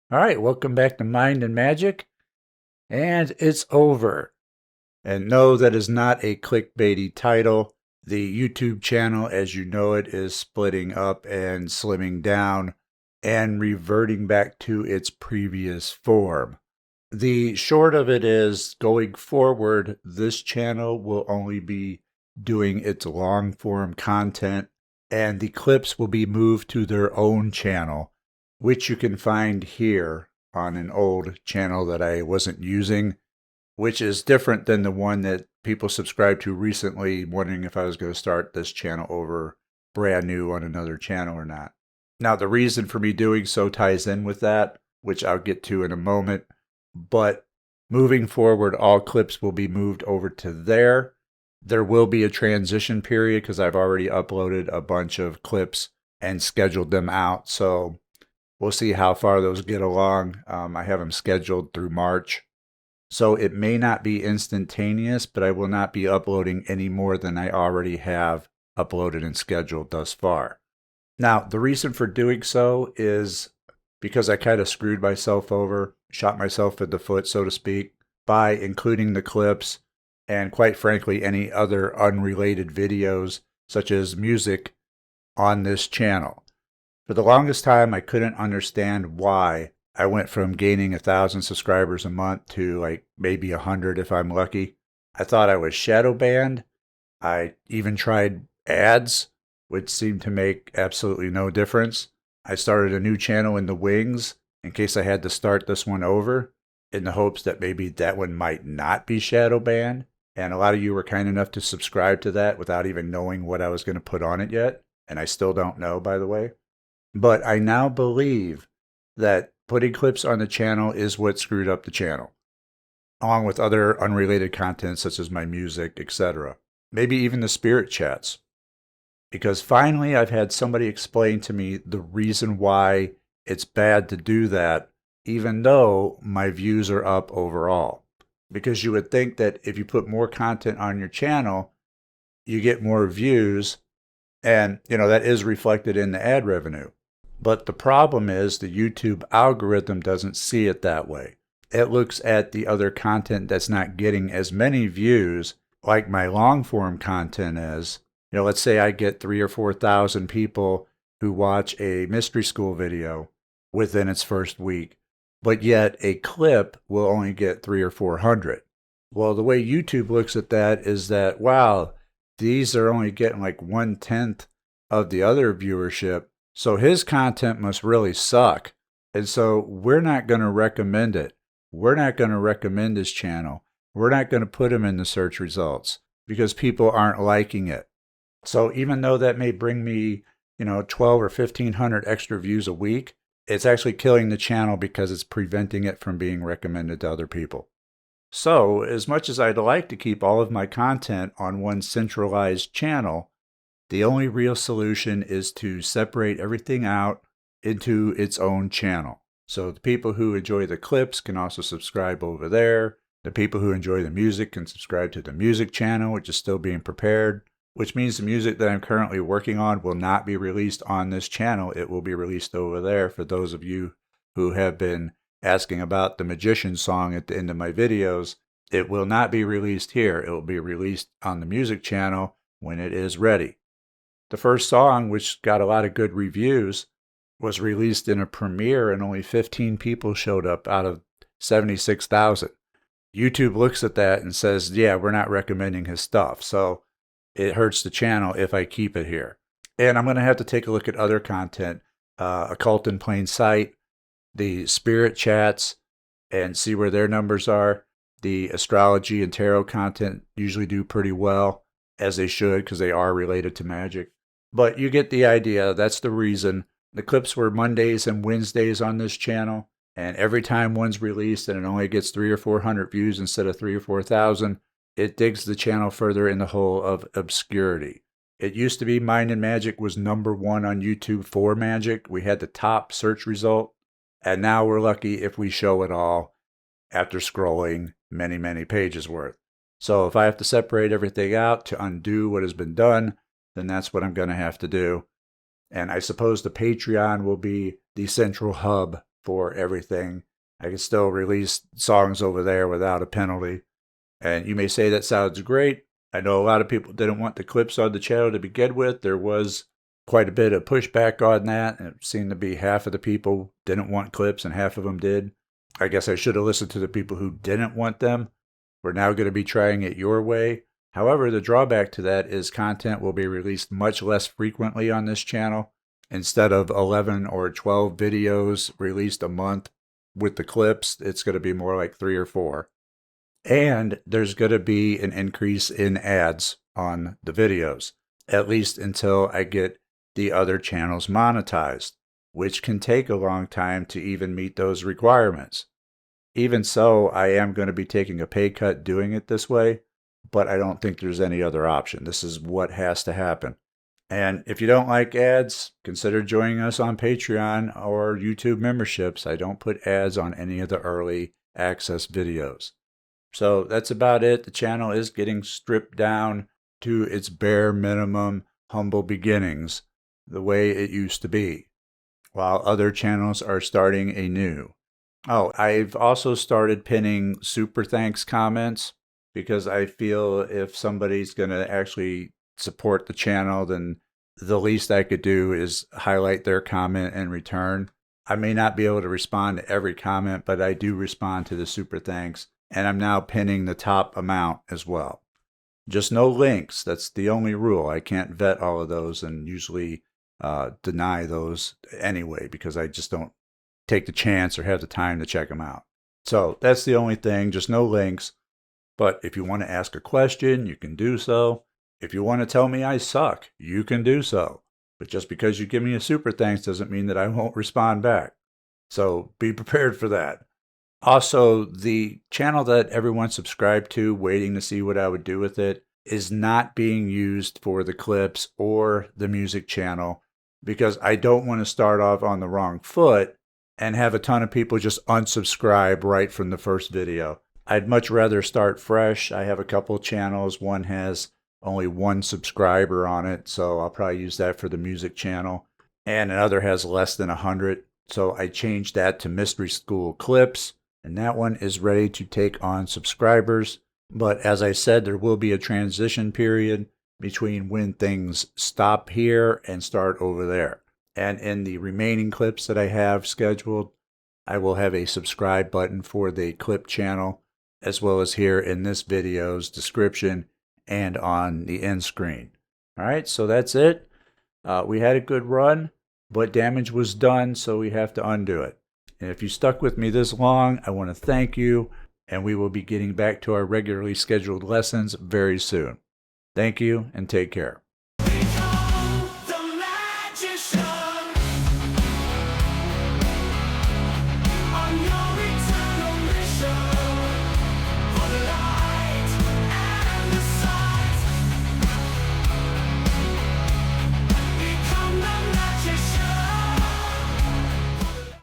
All right, welcome back to Mind and Magic, and it's over. And no, that is not a clickbaity title. The YouTube channel, as you know it, is splitting up and slimming down and reverting back to its previous form. The short of it is, going forward, this channel will only be doing its long form content, and the clips will be moved to their own channel, which you can find here on an old channel that I wasn't using, which is different than the one that people subscribed to recently, wondering if I was going to start this channel over brand new on another channel or not. Now, the reason for me doing so ties in with that, which I'll get to in a moment, but moving forward, all clips will be moved over to there. There will be a transition period because I've already uploaded a bunch of clips and scheduled them out, so we'll see how far those get along. I have them scheduled through March. So it may not be instantaneous, but I will not be uploading any more than I already have uploaded and scheduled thus far. Now, the reason for doing so is because I kind of screwed myself over, shot myself in the foot, so to speak, by including the clips and, quite frankly, any other unrelated videos, such as music, on this channel. For the longest time, I couldn't understand why I went from gaining 1,000 subscribers a month to like maybe 100 if I'm lucky. I thought I was shadow banned. I even tried ads, which seemed to make absolutely no difference. I started a new channel in the wings in case I had to start this one over, in the hopes that maybe that one might not be shadow banned. And a lot of you were kind enough to subscribe to that without even knowing what I was going to put on it yet. And I still don't know, by the way. But I now believe that putting clips on the channel is what screwed up the channel, along with other unrelated content such as my music, etc. Maybe even the spirit chats. Because finally I've had somebody explain to me the reason why it's bad to do that, even though my views are up overall. Because you would think that if you put more content on your channel, you get more views, and that is reflected in the ad revenue. But the problem is the YouTube algorithm doesn't see it that way. It looks at the other content that's not getting as many views like my long form content is. Let's say I get 3,000 or 4,000 people who watch a mystery school video within its first week, but yet a clip will only get 300 or 400. Well, the way YouTube looks at that is that, wow, these are only getting like 1/10 of the other viewership, so his content must really suck. And so we're not going to recommend it. We're not going to recommend his channel. We're not going to put him in the search results because people aren't liking it. So even though that may bring me, 12 or 1,500 extra views a week, it's actually killing the channel because it's preventing it from being recommended to other people. So as much as I'd like to keep all of my content on one centralized channel, the only real solution is to separate everything out into its own channel. So the people who enjoy the clips can also subscribe over there. The people who enjoy the music can subscribe to the music channel, which is still being prepared, which means the music that I'm currently working on will not be released on this channel. It will be released over there for those of you who have been asking about the Magician song at the end of my videos. It will not be released here. It will be released on the music channel when it is ready. The first song, which got a lot of good reviews, was released in a premiere and only 15 people showed up out of 76,000. YouTube looks at that and says, yeah, we're not recommending his stuff. So it hurts the channel if I keep it here. And I'm going to have to take a look at other content, Occult in Plain Sight, the spirit chats, and see where their numbers are. The astrology and tarot content usually do pretty well, as they should, because they are related to magic. But you get the idea. That's the reason. The clips were Mondays and Wednesdays on this channel, and every time one's released and it only gets 300 or 400 views instead of 3,000 or 4,000, it digs the channel further in the hole of obscurity. It used to be MindandMagick was #1 on YouTube for magic. We had the top search result, and now we're lucky if we show it all after scrolling many, many pages worth. So if I have to separate everything out to undo what has been done, then that's what I'm going to have to do. And I suppose the Patreon will be the central hub for everything. I can still release songs over there without a penalty. And you may say that sounds great. I know a lot of people didn't want the clips on the channel to begin with. There was quite a bit of pushback on that. It seemed to be half of the people didn't want clips and half of them did. I guess I should have listened to the people who didn't want them. We're now going to be trying it your way. However, the drawback to that is content will be released much less frequently on this channel. Instead of 11 or 12 videos released a month with the clips, it's going to be more like 3 or 4. And there's going to be an increase in ads on the videos, at least until I get the other channels monetized, which can take a long time to even meet those requirements. Even so, I am going to be taking a pay cut doing it this way, but I don't think there's any other option. This is what has to happen. And if you don't like ads, consider joining us on Patreon or YouTube memberships. I don't put ads on any of the early access videos. So that's about it. The channel is getting stripped down to its bare minimum, humble beginnings, the way it used to be, while other channels are starting anew. Oh, I've also started pinning super thanks comments because I feel if somebody's going to actually support the channel, then the least I could do is highlight their comment in return. I may not be able to respond to every comment, but I do respond to the super thanks, and I'm now pinning the top amount as well. Just no links. That's the only rule. I can't vet all of those and usually deny those anyway because I just don't take the chance or have the time to check them out. So that's the only thing, just no links. But if you want to ask a question, you can do so. If you want to tell me I suck, you can do so. But just because you give me a super thanks doesn't mean that I won't respond back. So be prepared for that. Also, the channel that everyone subscribed to, waiting to see what I would do with it, is not being used for the clips or the music channel because I don't want to start off on the wrong foot and have a ton of people just unsubscribe right from the first video. I'd much rather start fresh. I have a couple channels. One has only 1 subscriber on it, so I'll probably use that for the music channel. And another has less than 100, so I changed that to Mystery School Clips, and that one is ready to take on subscribers. But as I said, there will be a transition period between when things stop here and start over there. And in the remaining clips that I have scheduled, I will have a subscribe button for the clip channel, as well as here in this video's description and on the end screen. All right, so that's it. We had a good run, but damage was done, so we have to undo it. And if you stuck with me this long, I want to thank you, and we will be getting back to our regularly scheduled lessons very soon. Thank you, and take care.